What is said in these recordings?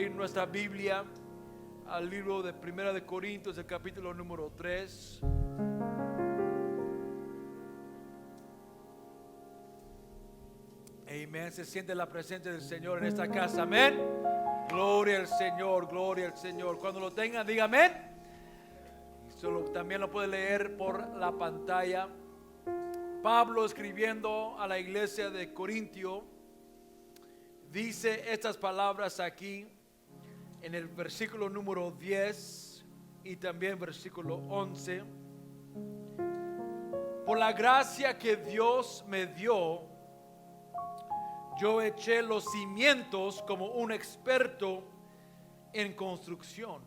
abrir nuestra Biblia al libro de Primera de Corintios, el capítulo número 3. Amén. Se siente la presencia del Señor en esta casa. Amén. Gloria al Señor, gloria al Señor. Cuando lo tengan, diga amén. También lo puede leer por la pantalla. Pablo, escribiendo a la iglesia de Corintio, dice estas palabras aquí en el versículo número 10 y también versículo 11. Por la gracia que Dios me dio, yo eché los cimientos como un experto en construcción.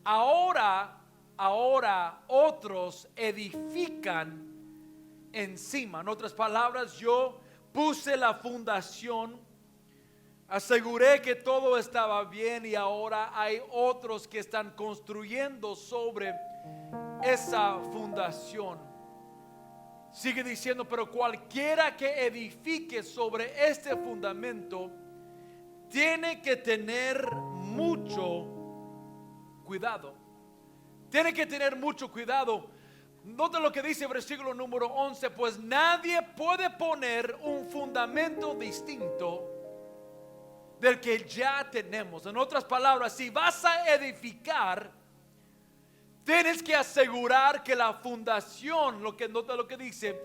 Ahora otros edifican encima. En otras palabras, yo puse la fundación, aseguré que todo estaba bien y ahora hay otros que están construyendo sobre esa fundación. Sigue diciendo, pero cualquiera que edifique sobre este fundamento tiene que tener mucho cuidado. Tiene que tener mucho cuidado. Nota lo que dice el versículo número 11, pues nadie puede poner un fundamento distinto del que ya tenemos. En otras palabras, si vas a edificar, tienes que asegurar que la fundación, nota lo que dice,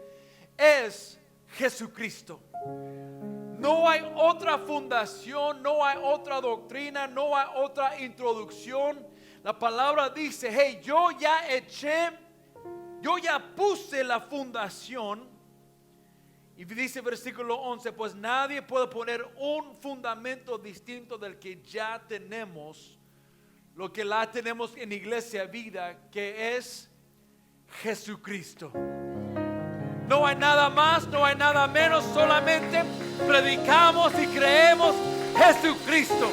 es Jesucristo. No hay otra fundación, no hay otra doctrina, no hay otra introducción. La palabra dice, hey, yo ya puse la fundación. Y dice versículo 11, pues nadie puede poner un fundamento distinto del que ya tenemos. Lo que la tenemos en Iglesia Vida, que es Jesucristo. No hay nada más, no hay nada menos, solamente predicamos y creemos Jesucristo.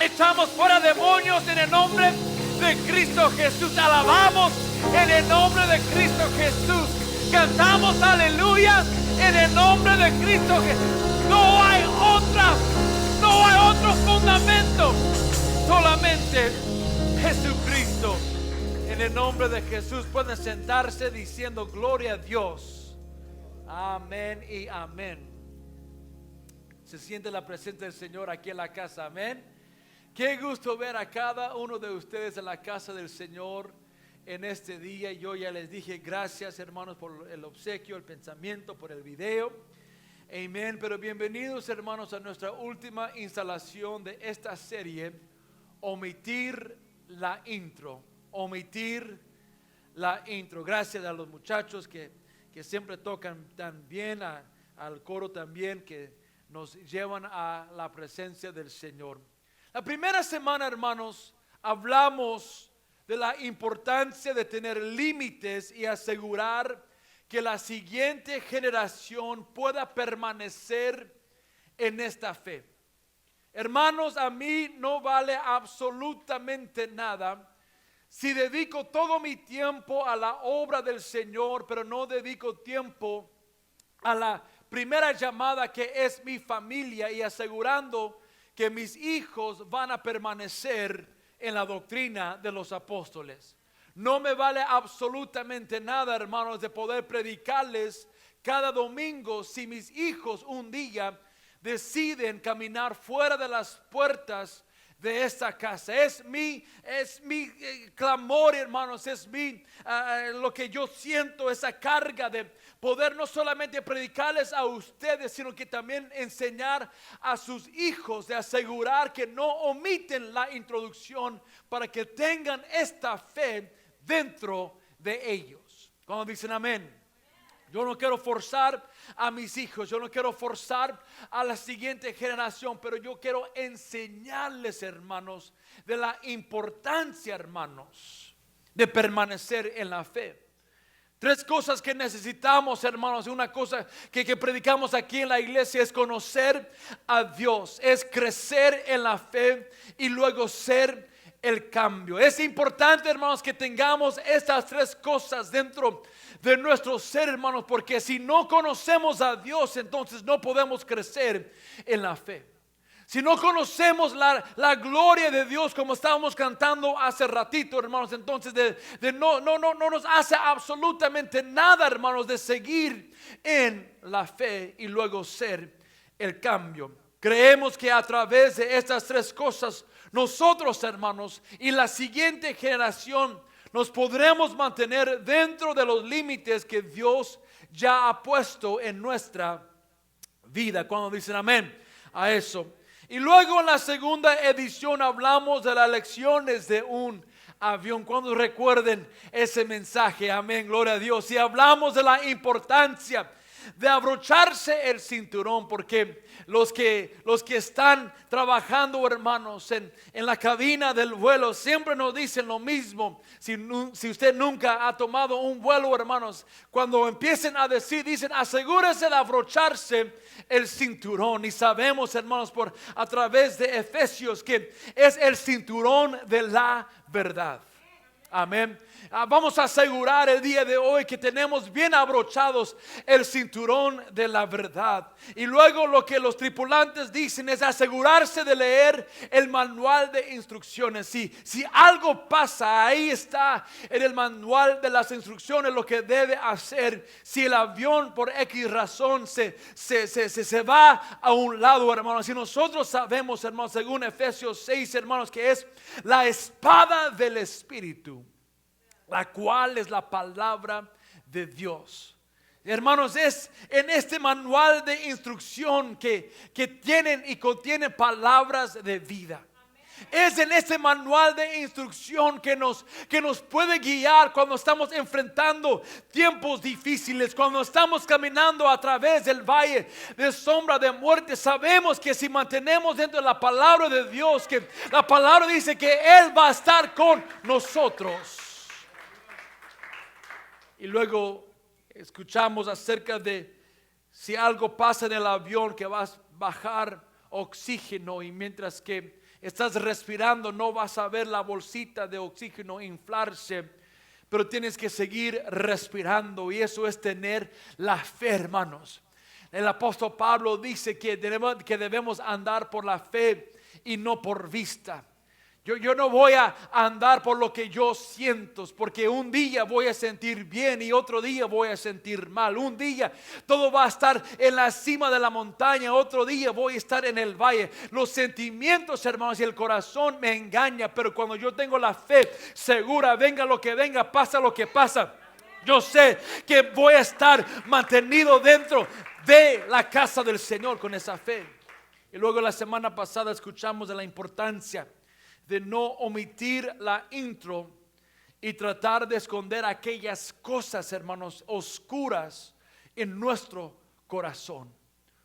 Echamos fuera demonios en el nombre de Cristo Jesús. Alabamos en el nombre de Cristo Jesús. Cantamos aleluya en el nombre de Cristo Jesús. No hay otro fundamento. Solamente Jesucristo. En el nombre de Jesús pueden sentarse diciendo gloria a Dios. Amén y amén. Se siente la presencia del Señor aquí en la casa. Amén. Qué gusto ver a cada uno de ustedes en la casa del Señor en este día. Yo ya les dije gracias, hermanos, por el obsequio, el pensamiento, por el video. Amén. Pero bienvenidos, hermanos, a nuestra última instalación de esta serie, omitir la intro. Gracias a los muchachos que siempre tocan tan bien, al coro también, que nos llevan a la presencia del Señor. La primera semana, hermanos, hablamos de la importancia de tener límites y asegurar que la siguiente generación pueda permanecer en esta fe. Hermanos, a mí no vale absolutamente nada si dedico todo mi tiempo a la obra del Señor, pero no dedico tiempo a la primera llamada, que es mi familia, y asegurando que mis hijos van a permanecer en la doctrina de los apóstoles. No me vale absolutamente nada, hermanos, de poder predicarles cada domingo si mis hijos un día deciden caminar fuera de las puertas de esta casa. Es mi clamor, hermanos, es lo que yo siento, esa carga de poder no solamente predicarles a ustedes, sino que también enseñar a sus hijos, de asegurar que no omiten la introducción para que tengan esta fe dentro de ellos. Cuando dicen amén. Yo no quiero forzar a mis hijos, yo no quiero forzar a la siguiente generación, pero yo quiero enseñarles, hermanos, de la importancia, hermanos, de permanecer en la fe. 3 cosas que necesitamos, hermanos. Una cosa que predicamos aquí en la iglesia es conocer a Dios, es crecer en la fe y luego ser el cambio. Es importante, hermanos, que tengamos estas 3 cosas dentro de nuestro ser, hermanos, porque si no conocemos a Dios, entonces no podemos crecer en la fe. si no conocemos la gloria de Dios, como estábamos cantando hace ratito, hermanos, entonces no nos hace absolutamente nada, hermanos, de seguir en la fe y luego ser el cambio. Creemos que a través de estas tres cosas, nosotros, hermanos, y la siguiente generación, nos podremos mantener dentro de los límites que Dios ya ha puesto en nuestra vida. Cuando dicen amén a eso. Y luego en la segunda edición hablamos de las lecciones de un avión. Cuando recuerden ese mensaje, amén, gloria a Dios. Y hablamos de la importancia de abrocharse el cinturón, porque los que están trabajando, hermanos, en la cabina del vuelo, siempre nos dicen lo mismo. Si usted nunca ha tomado un vuelo, hermanos, cuando empiecen a decir, dicen, asegúrese de abrocharse el cinturón. Y sabemos, hermanos, a través de Efesios, que es el cinturón de la verdad. Amén. Vamos a asegurar el día de hoy que tenemos bien abrochados el cinturón de la verdad. Y luego lo que los tripulantes dicen es asegurarse de leer el manual de instrucciones. Si algo pasa, ahí está en el manual de las instrucciones lo que debe hacer. Si el avión por X razón se va a un lado, hermanos. Si nosotros sabemos, hermanos, según Efesios 6, hermanos, que es la espada del Espíritu, la cual es la palabra de Dios. Hermanos, es en este manual de instrucción que tienen y contienen palabras de vida. Es en este manual de instrucción que nos puede guiar cuando estamos enfrentando tiempos difíciles, cuando estamos caminando a través del valle de sombra de muerte. Sabemos que si mantenemos dentro de la palabra de Dios, que la palabra dice que Él va a estar con nosotros. Y luego escuchamos acerca de si algo pasa en el avión, que vas a bajar oxígeno, y mientras que estás respirando no vas a ver la bolsita de oxígeno inflarse, pero tienes que seguir respirando, y eso es tener la fe, hermanos. El apóstol Pablo dice que debemos andar por la fe y no por vista. Yo no voy a andar por lo que yo siento, porque un día voy a sentir bien y otro día voy a sentir mal. Un día todo va a estar en la cima de la montaña, otro día voy a estar en el valle. Los sentimientos, hermanos, y el corazón me engaña, pero cuando yo tengo la fe segura, venga lo que venga, pasa lo que pasa, yo sé que voy a estar mantenido dentro de la casa del Señor con esa fe. Y luego la semana pasada escuchamos de la importancia de no omitir la intro y tratar de esconder aquellas cosas, hermanos, oscuras en nuestro corazón.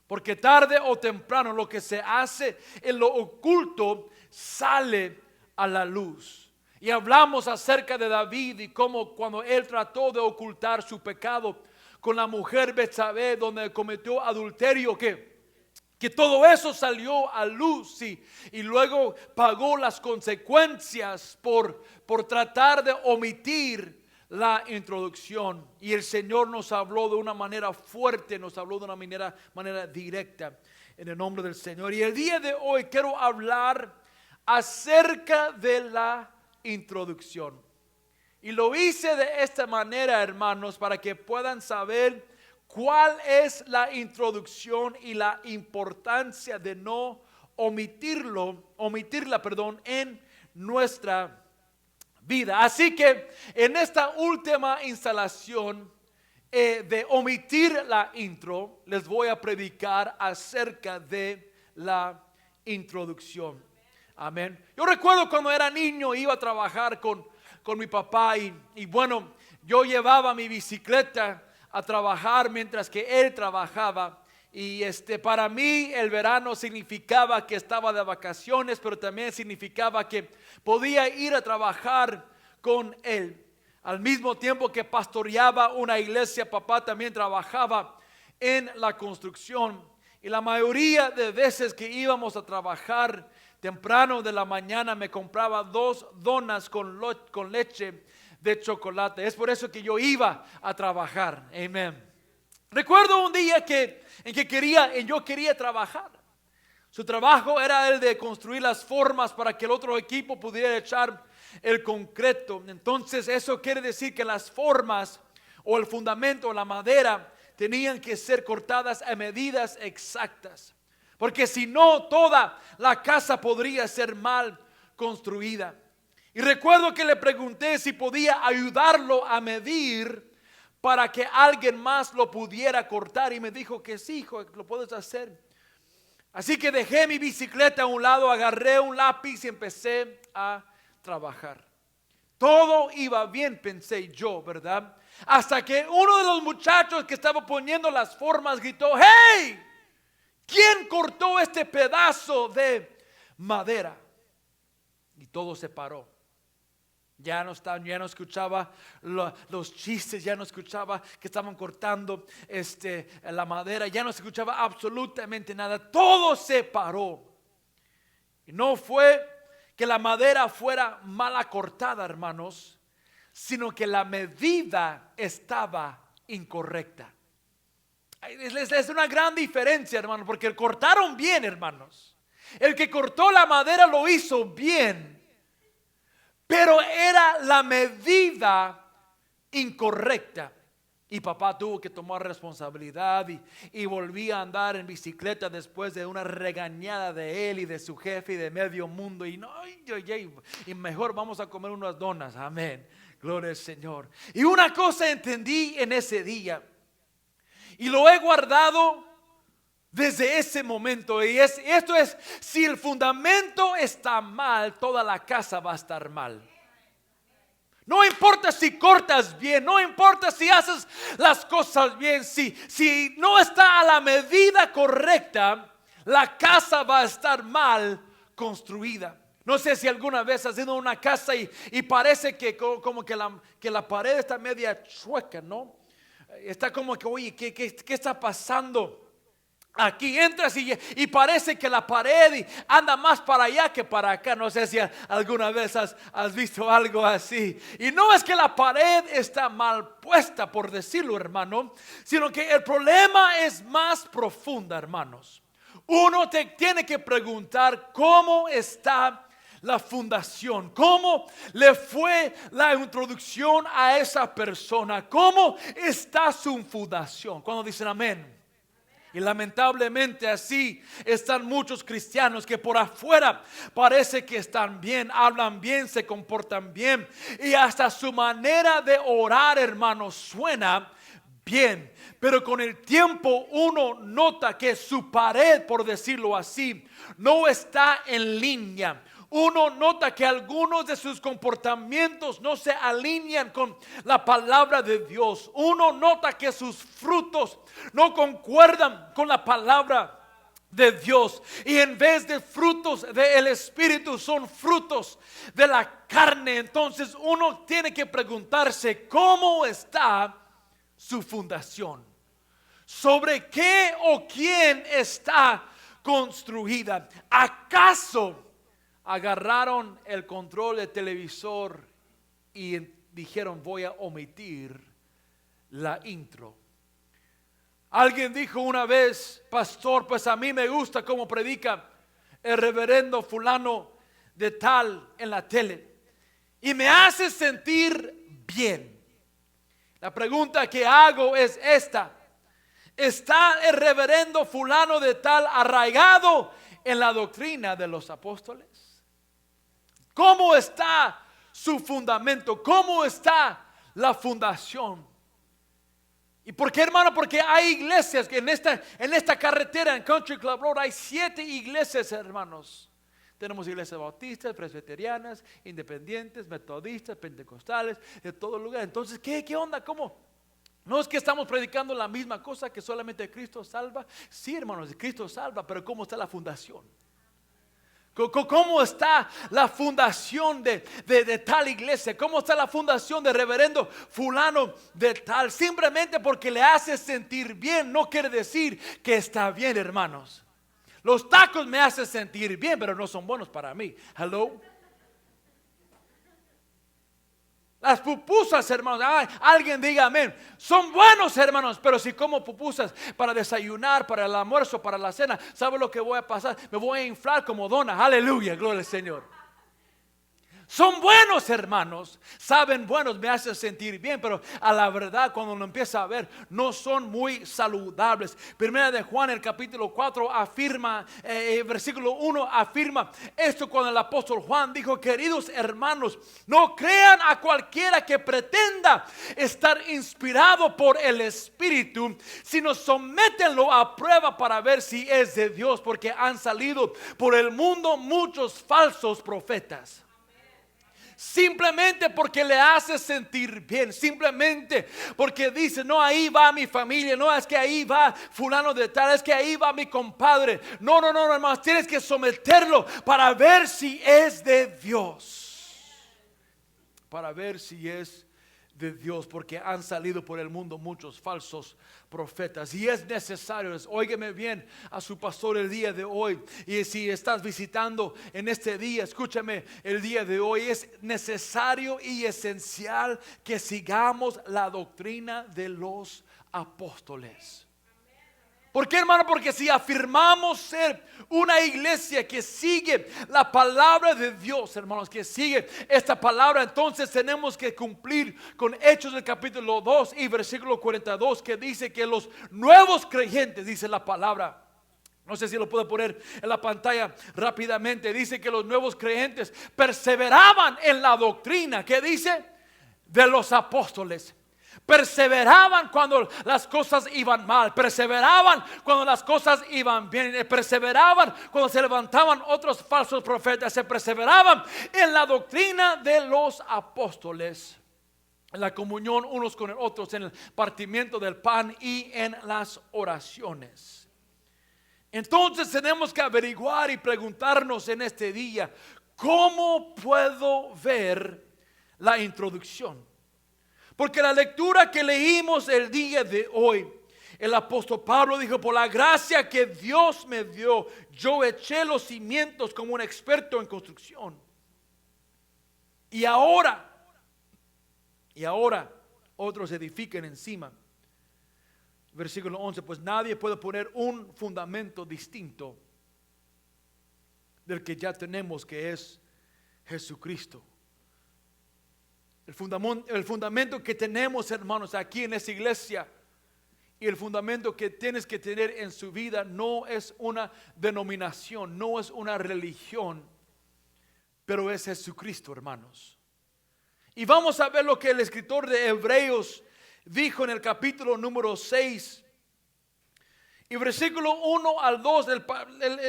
Porque tarde o temprano lo que se hace en lo oculto sale a la luz. Y hablamos acerca de David y cómo cuando él trató de ocultar su pecado con la mujer Betsabé, donde cometió adulterio, que todo eso salió a luz y luego pagó las consecuencias por tratar de omitir la introducción. Y el Señor nos habló de una manera fuerte, nos habló de una manera directa en el nombre del Señor. Y el día de hoy quiero hablar acerca de la introducción. Y lo hice de esta manera, hermanos, para que puedan saber ¿cuál es la introducción y la importancia de no omitirla, en nuestra vida? Así que en esta última instalación de omitir la intro, les voy a predicar acerca de la introducción. Amén. Yo recuerdo cuando era niño, iba a trabajar con mi papá y bueno, yo llevaba mi bicicleta a trabajar mientras que él trabajaba, y para mí el verano significaba que estaba de vacaciones, pero también significaba que podía ir a trabajar con él. Al mismo tiempo que pastoreaba una iglesia, papá también trabajaba en la construcción, y la mayoría de veces que íbamos a trabajar temprano de la mañana me compraba 2 donas con leche de chocolate. Es por eso que yo iba a trabajar. Amén. Recuerdo un día en que yo quería trabajar. Su trabajo era el de construir las formas para que el otro equipo pudiera echar el concreto. Entonces eso quiere decir que las formas o el fundamento o la madera tenían que ser cortadas a medidas exactas. Porque si no, toda la casa podría ser mal construida. Y recuerdo que le pregunté si podía ayudarlo a medir para que alguien más lo pudiera cortar. Y me dijo que sí, hijo, lo puedes hacer. Así que dejé mi bicicleta a un lado, agarré un lápiz y empecé a trabajar. Todo iba bien, pensé yo, ¿verdad? Hasta que uno de los muchachos que estaba poniendo las formas gritó: ¡Hey! ¿Quién cortó este pedazo de madera? Y todo se paró. Ya no escuchaba los chistes, ya no escuchaba que estaban cortando la madera, ya no se escuchaba absolutamente nada. Todo se paró. Y no fue que la madera fuera mala cortada, hermanos, sino que la medida estaba incorrecta. Es una gran diferencia, hermanos, porque cortaron bien, hermanos. El que cortó la madera lo hizo bien, pero era la medida incorrecta. Y papá tuvo que tomar responsabilidad y volví a andar en bicicleta después de una regañada de él y de su jefe y de medio mundo. Y mejor vamos a comer unas donas. Amén. Gloria al Señor. Y una cosa entendí en ese día, y lo he guardado desde ese momento, y esto es: si el fundamento está mal, toda la casa va a estar mal. No importa si cortas bien, no importa si haces las cosas bien, si no está a la medida correcta, la casa va a estar mal construida. No sé si alguna vez has ido a una casa y parece que como que la pared está media chueca, ¿no? Está como que, oye, ¿qué está pasando? Aquí entras y parece que la pared anda más para allá que para acá. No sé si alguna vez has visto algo así. Y no es que la pared está mal puesta, por decirlo, hermano, sino que el problema es más profundo, hermanos. Uno tiene que preguntar cómo está la fundación, cómo le fue la introducción a esa persona, cómo está su fundación. Cuando dicen amén. Y lamentablemente así están muchos cristianos que por afuera parece que están bien, hablan bien, se comportan bien, y hasta su manera de orar, hermanos, suena bien. Pero con el tiempo uno nota que su pared, por decirlo así, no está en línea. Uno nota que algunos de sus comportamientos no se alinean con la palabra de Dios. Uno nota que sus frutos no concuerdan con la palabra de Dios. Y en vez de frutos del Espíritu, son frutos de la carne. Entonces uno tiene que preguntarse: ¿cómo está su fundación? ¿Sobre qué o quién está construida? ¿Acaso agarraron el control del televisor y dijeron: voy a omitir la intro? Alguien dijo una vez: pastor, pues a mí me gusta cómo predica el reverendo fulano de tal en la tele y me hace sentir bien. La pregunta que hago es esta: ¿está el reverendo fulano de tal arraigado en la doctrina de los apóstoles? ¿Cómo está su fundamento? ¿Cómo está la fundación? ¿Y por qué, hermano? Porque hay iglesias que en esta carretera, en Country Club Road, hay 7 iglesias, hermanos. Tenemos iglesias bautistas, presbiterianas, independientes, metodistas, pentecostales, de todo lugar. Entonces, ¿qué onda? ¿Cómo? No es que estamos predicando la misma cosa, que solamente Cristo salva. Sí, hermanos, Cristo salva, pero ¿cómo está la fundación? ¿Cómo está la fundación de tal iglesia? ¿Cómo está la fundación de reverendo fulano de tal? Simplemente porque le hace sentir bien no quiere decir que está bien, hermanos. Los tacos me hacen sentir bien, pero no son buenos para mí. Hello. Las pupusas, hermanos, ay, alguien diga amén. Son buenos, hermanos, pero si como pupusas para desayunar, para el almuerzo, para la cena, ¿sabe lo que voy a pasar? Me voy a inflar como dona. Aleluya, gloria al Señor. Son buenos, hermanos, saben buenos, me hacen sentir bien, pero a la verdad cuando uno empieza a ver, no son muy saludables. Primera de Juan, el capítulo 4 afirma, versículo 1 afirma esto cuando el apóstol Juan dijo: queridos hermanos, no crean a cualquiera que pretenda estar inspirado por el Espíritu, sino sométenlo a prueba para ver si es de Dios, porque han salido por el mundo muchos falsos profetas. Simplemente porque le hace sentir bien, simplemente porque dice: no, ahí va mi familia, no, es que ahí va fulano de tal, es que ahí va mi compadre. No, hermanos, tienes que someterlo para ver si es de Dios, para ver si es de Dios, porque han salido por el mundo muchos falsos profetas. Y es necesario, óigame bien a su pastor el día de hoy, y si estás visitando en este día, escúchame el día de hoy, es necesario y esencial que sigamos la doctrina de los apóstoles. ¿Por qué, hermano? Porque si afirmamos ser una iglesia que sigue la palabra de Dios, hermanos, que sigue esta palabra, entonces tenemos que cumplir con Hechos del capítulo 2 y versículo 42, que dice que los nuevos creyentes, dice la palabra. No sé si lo puedo poner en la pantalla rápidamente. Dice que los nuevos creyentes perseveraban en la doctrina, ¿qué dice? De los apóstoles. Perseveraban cuando las cosas iban mal, perseveraban cuando las cosas iban bien, perseveraban cuando se levantaban otros falsos profetas, se perseveraban en la doctrina de los apóstoles, en la comunión unos con otros, en el partimiento del pan y en las oraciones. Entonces tenemos que averiguar y preguntarnos en este día: ¿cómo puedo ver la introducción? Porque la lectura que leímos el día de hoy, el apóstol Pablo dijo: por la gracia que Dios me dio, yo eché los cimientos como un experto en construcción. Y ahora otros edifican encima. Versículo 11: pues nadie puede poner un fundamento distinto del que ya tenemos, que es Jesucristo. El fundamento que tenemos, hermanos, aquí en esta iglesia, y el fundamento que tienes que tener en su vida, no es una denominación, no es una religión, pero es Jesucristo, hermanos. Y vamos a ver lo que el escritor de Hebreos dijo en el capítulo número 6 y versículo 1 al 2.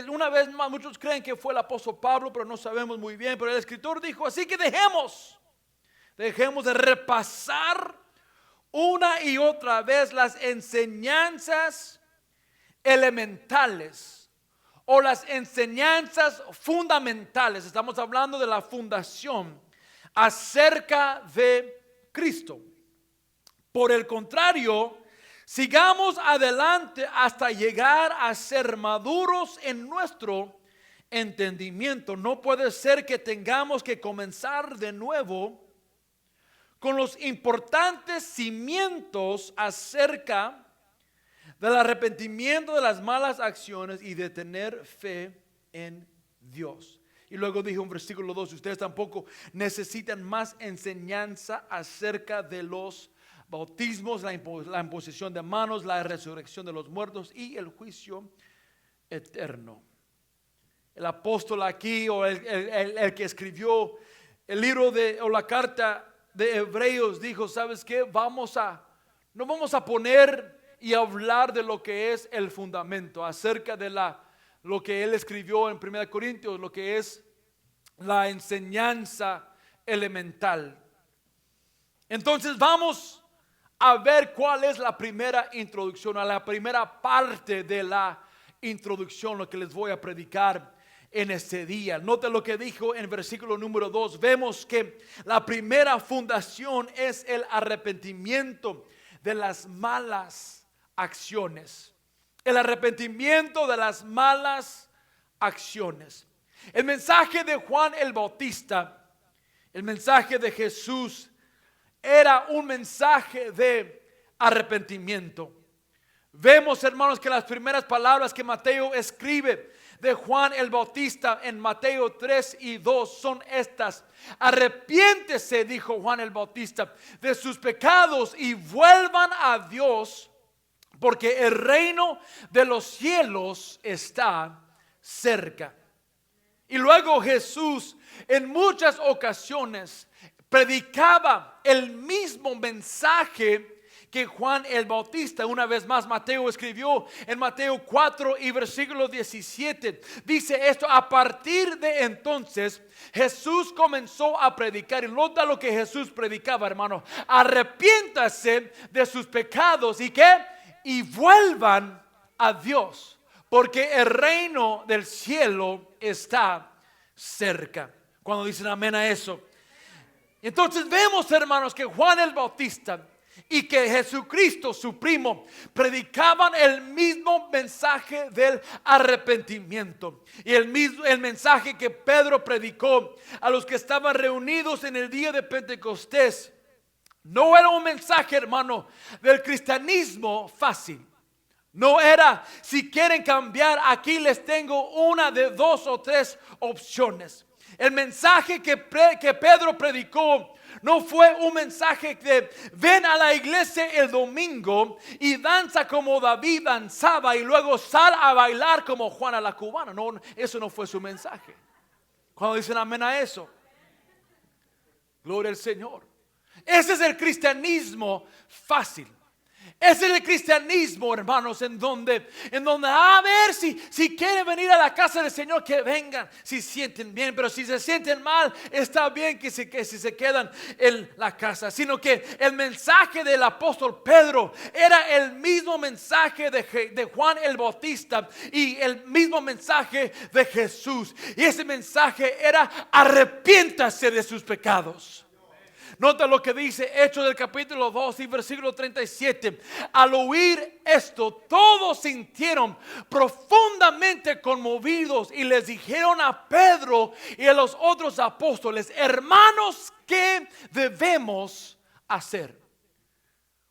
Una vez más, muchos creen que fue el apóstol Pablo, pero no sabemos muy bien. Pero el escritor dijo: así que dejemos de repasar una y otra vez las enseñanzas elementales o las enseñanzas fundamentales. Estamos hablando de la fundación acerca de Cristo. Por el contrario, sigamos adelante hasta llegar a ser maduros en nuestro entendimiento. No puede ser que tengamos que comenzar de nuevo con los importantes cimientos acerca del arrepentimiento de las malas acciones y de tener fe en Dios. Y luego dijo en versículo 2: ustedes tampoco necesitan más enseñanza acerca de los bautismos, la imposición de manos, la resurrección de los muertos y el juicio eterno. El apóstol aquí, o el que escribió el libro o la carta de Hebreos, dijo: ¿sabes qué? No vamos a poner y hablar de lo que es el fundamento, acerca de lo que él escribió en 1 Corintios, lo que es la enseñanza elemental. Entonces vamos a ver cuál es la primera introducción, a la primera parte de la introducción, lo que les voy a predicar en este día. Note lo que dijo en versículo número 2. Vemos que la primera fundación es el arrepentimiento de las malas acciones. El arrepentimiento de las malas acciones. El mensaje de Juan el Bautista, el mensaje de Jesús, era un mensaje de arrepentimiento. Vemos, hermanos, que las primeras palabras que Mateo escribe de Juan el Bautista en Mateo 3 y 2 son estas: arrepiéntese, dijo Juan el Bautista, de sus pecados y vuelvan a Dios, porque el reino de los cielos está cerca. Y luego Jesús en muchas ocasiones predicaba el mismo mensaje que Juan el Bautista. Una vez más Mateo escribió en Mateo 4 y versículo 17, dice esto: a partir de entonces Jesús comenzó a predicar. Y nota lo que Jesús predicaba, hermano: arrepiéntase de sus pecados y que y vuelvan a Dios, porque el reino del cielo está cerca. Cuando dicen amén a eso. Entonces vemos, hermanos, que Juan el Bautista y que Jesucristo, su primo, predicaban el mismo mensaje del arrepentimiento. Y el mensaje que Pedro predicó a los que estaban reunidos en el día de Pentecostés no era un mensaje, hermano, del cristianismo fácil. No era: si quieren cambiar, aquí les tengo una de 2 o 3 opciones. El mensaje que Pedro predicó no fue un mensaje de ven a la iglesia el domingo y danza como David danzaba y luego sal a bailar como Juana la cubana. No, eso no fue su mensaje. Cuando dicen amén a eso, gloria al Señor. Ese es el cristianismo fácil. Ese es el cristianismo, hermanos, en donde a ver si quieren venir a la casa del Señor, que vengan, si sienten bien, pero si se sienten mal, está bien que si se quedan en la casa. Sino que el mensaje del apóstol Pedro era el mismo mensaje de Juan el Bautista y el mismo mensaje de Jesús. Y ese mensaje era: arrepiéntase de sus pecados. Nota lo que dice Hechos del capítulo 2 y versículo 37. Al oír esto, todos sintieron profundamente conmovidos y les dijeron a Pedro y a los otros apóstoles: hermanos, ¿qué debemos hacer?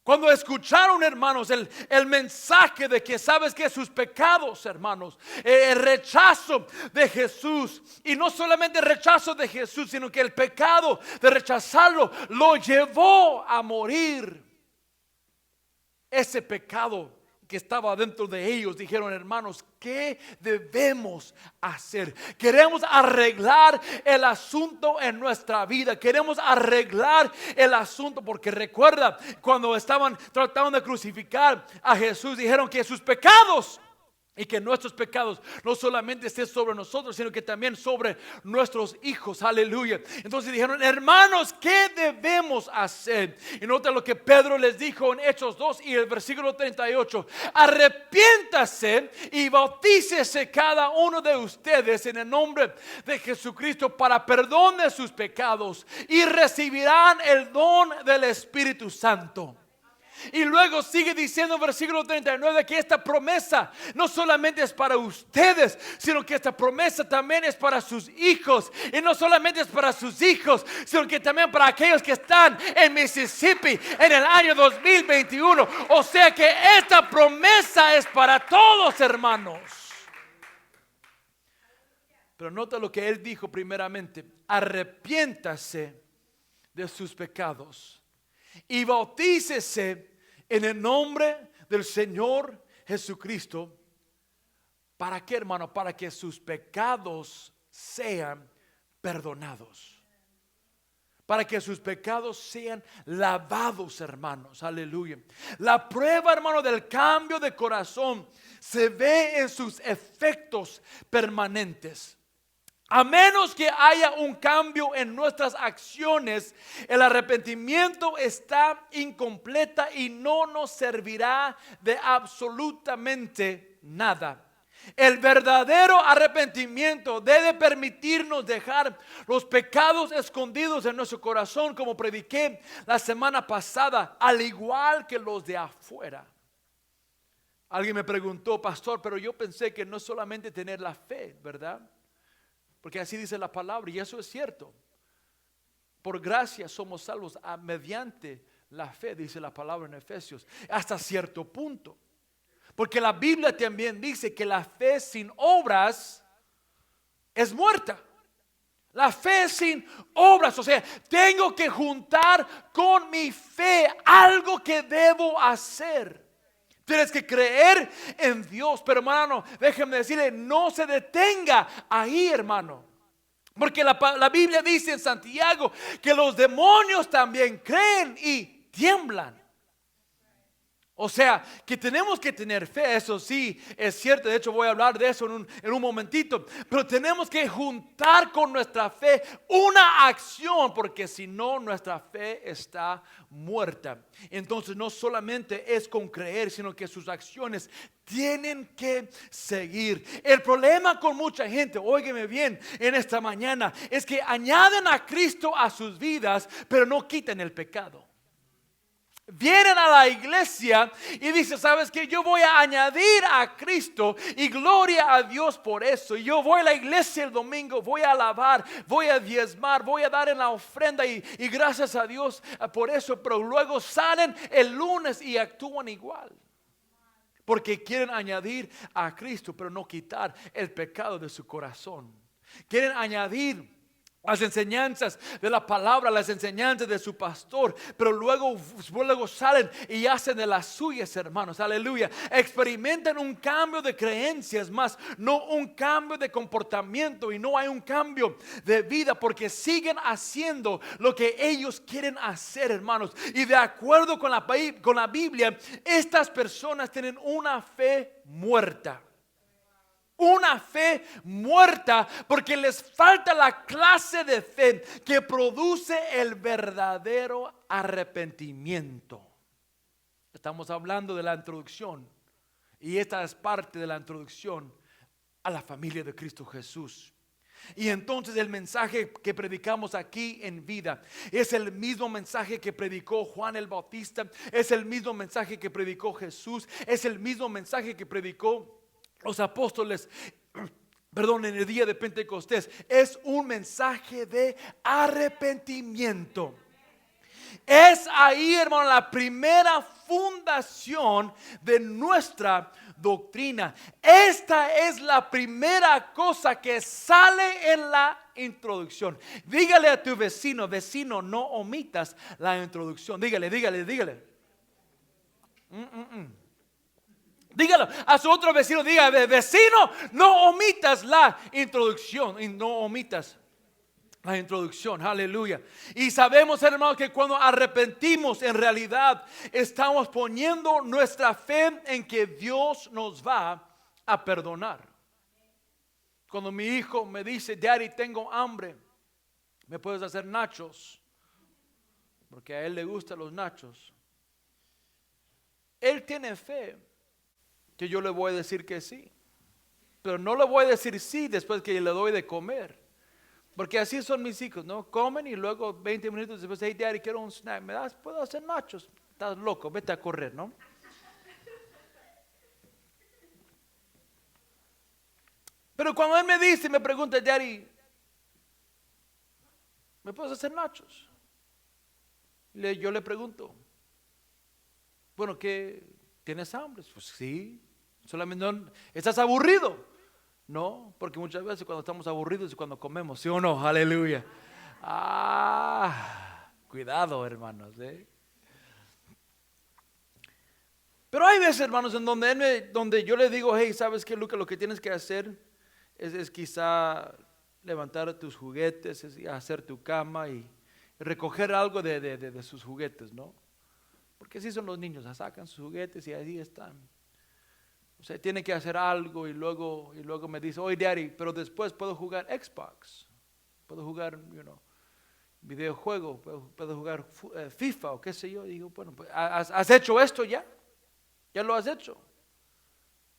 Cuando escucharon, hermanos, el mensaje de que sabes que sus pecados, hermanos, el rechazo de Jesús, y no solamente el rechazo de Jesús, sino que el pecado de rechazarlo lo llevó a morir. Ese pecado que estaba dentro de ellos, dijeron: hermanos, ¿qué debemos hacer? Queremos arreglar el asunto en nuestra vida. Queremos arreglar el asunto, porque recuerda, cuando estaban tratando de crucificar a Jesús, dijeron que sus pecados y que nuestros pecados no solamente estén sobre nosotros, sino que también sobre nuestros hijos. Aleluya. Entonces dijeron: hermanos, ¿qué debemos hacer? Y nota lo que Pedro les dijo en Hechos 2 y el versículo 38. Arrepiéntase y bautícese cada uno de ustedes en el nombre de Jesucristo para perdón de sus pecados, y recibirán el don del Espíritu Santo. Y luego sigue diciendo en versículo 39 que esta promesa no solamente es para ustedes, sino que esta promesa también es para sus hijos. Y no solamente es para sus hijos, sino que también para aquellos que están en Mississippi en el año 2021. O sea que esta promesa es para todos, hermanos. Pero nota lo que él dijo primeramente: arrepiéntase de sus pecados y bautícese en el nombre del Señor Jesucristo. ¿Para qué, hermano? Para que sus pecados sean perdonados. Para que sus pecados sean lavados, hermanos. Aleluya. La prueba, hermano, del cambio de corazón se ve en sus efectos permanentes. A menos que haya un cambio en nuestras acciones, el arrepentimiento está incompleta y no nos servirá de absolutamente nada. El verdadero arrepentimiento debe permitirnos dejar los pecados escondidos en nuestro corazón, como prediqué la semana pasada, al igual que los de afuera. Alguien me preguntó: pastor, pero yo pensé que no es solamente tener la fe, ¿verdad? Porque así dice la palabra, y eso es cierto. por gracia somos salvos mediante la fe, dice la palabra en Efesios, hasta cierto punto. Porque la Biblia también dice que la fe sin obras es muerta. La fe sin obras, o sea, tengo que juntar con mi fe algo que debo hacer. Tienes que creer en Dios, pero hermano, déjeme decirle, no se detenga ahí, hermano. Porque la Biblia dice en Santiago que los demonios también creen y tiemblan. O sea, que tenemos que tener fe, eso sí, es cierto. De hecho, voy a hablar de eso en un momentito. Pero tenemos que juntar con nuestra fe una acción, porque si no, nuestra fe está muerta. Entonces, no solamente es con creer, sino que sus acciones tienen que seguir. El problema con mucha gente, óigeme bien, en esta mañana, es que añaden a Cristo a sus vidas, pero no quitan el pecado. Vienen a la iglesia y dicen, ¿sabes qué? Yo voy a añadir a Cristo y gloria a Dios por eso. Yo voy a la iglesia el domingo, voy a alabar, voy a diezmar, voy a dar en la ofrenda y gracias a Dios por eso. Pero luego salen el lunes y actúan igual. Porque quieren añadir a Cristo, pero no quitar el pecado de su corazón. Quieren añadir las enseñanzas de la palabra, las enseñanzas de su pastor, pero luego salen y hacen de las suyas, hermanos, aleluya. Experimentan un cambio de creencias, más no un cambio de comportamiento, y no hay un cambio de vida, porque siguen haciendo lo que ellos quieren hacer, hermanos. Y de acuerdo con la Biblia, estas personas tienen una fe muerta. Una fe muerta, porque les falta la clase de fe que produce el verdadero arrepentimiento. Estamos hablando de la introducción, y esta es parte de la introducción a la familia de Cristo Jesús. Y entonces el mensaje que predicamos aquí en Vida es el mismo mensaje que predicó Juan el Bautista, es el mismo mensaje que predicó Jesús, es el mismo mensaje que predicó los apóstoles, en el día de Pentecostés. Es un mensaje de arrepentimiento. Es ahí, hermano, la primera fundación de nuestra doctrina. Esta es la primera cosa que sale en la introducción. Dígale a tu vecino, no omitas la introducción. Dígale. Dígalo a su otro vecino, diga, vecino, no omitas la introducción. Y no omitas la introducción, aleluya. Y sabemos, hermanos, que cuando arrepentimos, en realidad estamos poniendo nuestra fe en que Dios nos va a perdonar. Cuando mi hijo me dice, Daddy, tengo hambre, ¿me puedes hacer nachos? Porque a él le gustan los nachos. Él tiene fe que yo le voy a decir que sí, pero no le voy a decir sí después que le doy de comer, porque así son mis hijos, ¿no? Comen y luego 20 minutos después, hey Daddy, quiero un snack, ¿me das? ¿Puedo hacer nachos? Estás loco, vete a correr, ¿no? Pero cuando él me dice, me pregunta, Daddy, ¿me puedes hacer nachos? Yo le pregunto, bueno, ¿qué? ¿Tienes hambre? Pues sí. Solamente no, ¿estás aburrido? No, porque muchas veces cuando estamos aburridos es cuando comemos, ¿sí o no? Aleluya. Cuidado, hermanos, Pero hay veces, hermanos, en donde yo le digo, hey, ¿sabes qué, Luca? Lo que tienes que hacer es quizá levantar tus juguetes, hacer tu cama y recoger algo de sus juguetes, ¿no? Porque así son los niños, sacan sus juguetes y ahí están. O sea, tiene que hacer algo y luego me dice, oye Daddy, pero después puedo jugar Xbox, puedo jugar, videojuego, puedo jugar FIFA o qué sé yo. Y digo, bueno, pues, ¿has hecho esto ya? ¿Ya lo has hecho?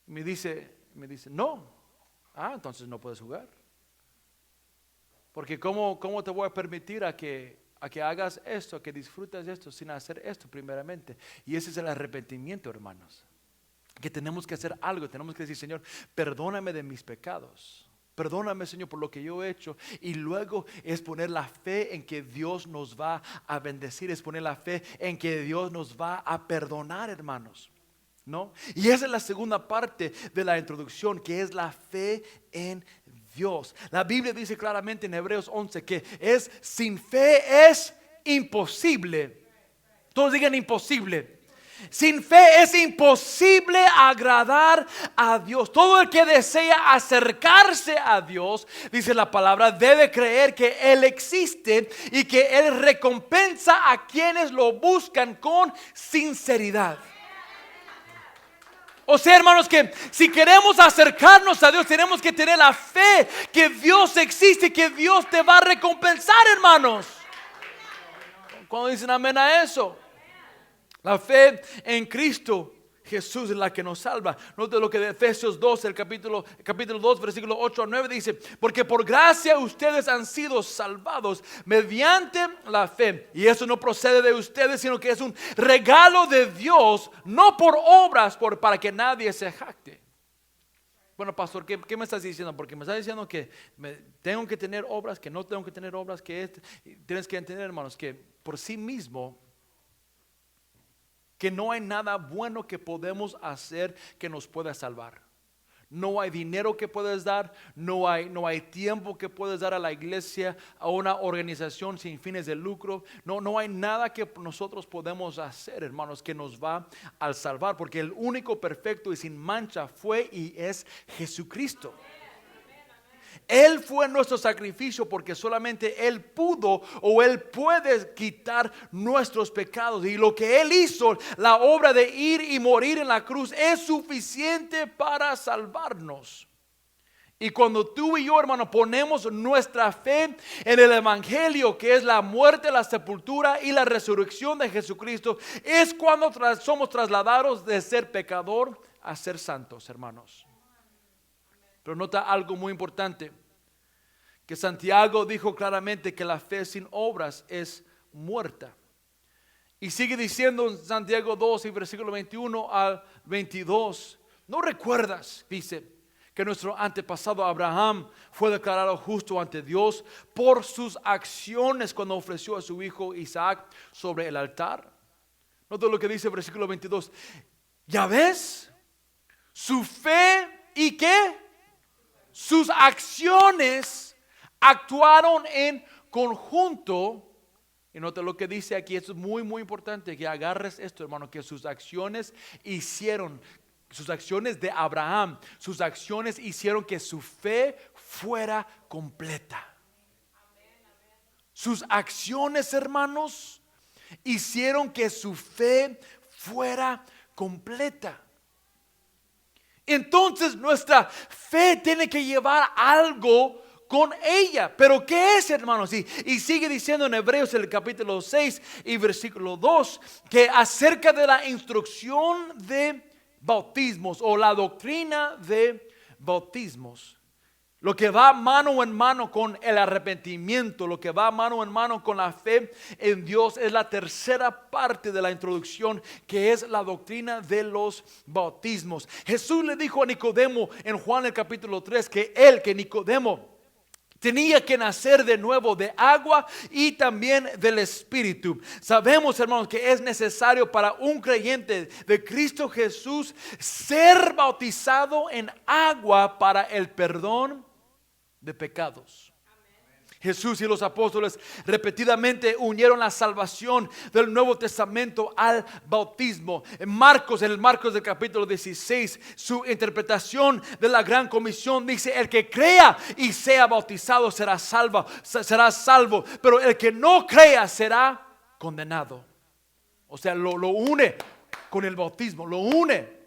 Y me dice, no. Entonces no puedes jugar. Porque ¿cómo te voy a permitir a que hagas esto, que disfrutas esto sin hacer esto primeramente? Y ese es el arrepentimiento, hermanos. Que tenemos que hacer algo, tenemos que decir, Señor, perdóname de mis pecados. Perdóname, Señor, por lo que yo he hecho. Y luego es poner la fe en que Dios nos va a bendecir. Es poner la fe en que Dios nos va a perdonar, hermanos, ¿no? Y esa es la segunda parte de la introducción, que es la fe en Dios. La Biblia dice claramente en Hebreos 11 que sin fe es imposible. Todos digan imposible. Sin fe es imposible agradar a Dios. Todo el que desea acercarse a Dios, dice la palabra, debe creer que Él existe y que Él recompensa a quienes lo buscan con sinceridad. O sea, hermanos, que si queremos acercarnos a Dios, tenemos que tener la fe que Dios existe, que Dios te va a recompensar, hermanos. ¿Cuándo dicen amén a eso? La fe en Cristo Jesús es la que nos salva. Note lo que de Efesios 2, el capítulo 2, versículo 8 a 9 dice: porque por gracia ustedes han sido salvados mediante la fe. Y eso no procede de ustedes, sino que es un regalo de Dios, no por obras, para que nadie se jacte. Bueno, pastor, ¿qué me estás diciendo? Porque me estás diciendo que tengo que tener obras, que no tengo que tener obras, tienes que entender, hermanos, que por sí mismo, que no hay nada bueno que podemos hacer que nos pueda salvar. No hay dinero que puedes dar, no hay tiempo que puedes dar a la iglesia, a una organización sin fines de lucro. No hay nada que nosotros podemos hacer, hermanos, que nos va a salvar, porque el único perfecto y sin mancha fue y es Jesucristo. Él fue nuestro sacrificio, porque solamente Él pudo o Él puede quitar nuestros pecados. Y lo que Él hizo, la obra de ir y morir en la cruz, es suficiente para salvarnos. Y cuando tú y yo, hermano, ponemos nuestra fe en el Evangelio, que es la muerte, la sepultura y la resurrección de Jesucristo, es cuando somos trasladados de ser pecador a ser santos, hermanos. Pero nota algo muy importante, que Santiago dijo claramente que la fe sin obras es muerta. Y sigue diciendo en Santiago 2 y versículo 21 al 22: ¿no recuerdas, dice, que nuestro antepasado Abraham fue declarado justo ante Dios por sus acciones cuando ofreció a su hijo Isaac sobre el altar? Nota lo que dice el versículo 22. ¿Ya ves? Su fe y ¿qué? Sus acciones actuaron en conjunto. Y nota lo que dice aquí, esto es muy muy importante que agarres esto, hermano, que sus acciones de Abraham, sus acciones hicieron que su fe fuera completa. Sus acciones, hermanos, hicieron que su fe fuera completa. Entonces nuestra fe tiene que llevar algo con ella. ¿Pero qué es, hermanos? Y sigue diciendo en Hebreos el capítulo 6 y versículo 2 que acerca de la instrucción de bautismos o la doctrina de bautismos, lo que va mano en mano con el arrepentimiento, lo que va mano en mano con la fe en Dios, es la tercera parte de la introducción, que es la doctrina de los bautismos. Jesús le dijo a Nicodemo en Juan el capítulo 3 que Nicodemo tenía que nacer de nuevo de agua y también del Espíritu. Sabemos, hermanos, que es necesario para un creyente de Cristo Jesús ser bautizado en agua para el perdón de pecados. Jesús y los apóstoles repetidamente unieron la salvación del Nuevo Testamento al bautismo. En el Marcos del capítulo 16, su interpretación de la gran comisión dice: el que crea y sea bautizado será salvo, pero el que no crea será condenado. O sea, lo une con el bautismo, lo une.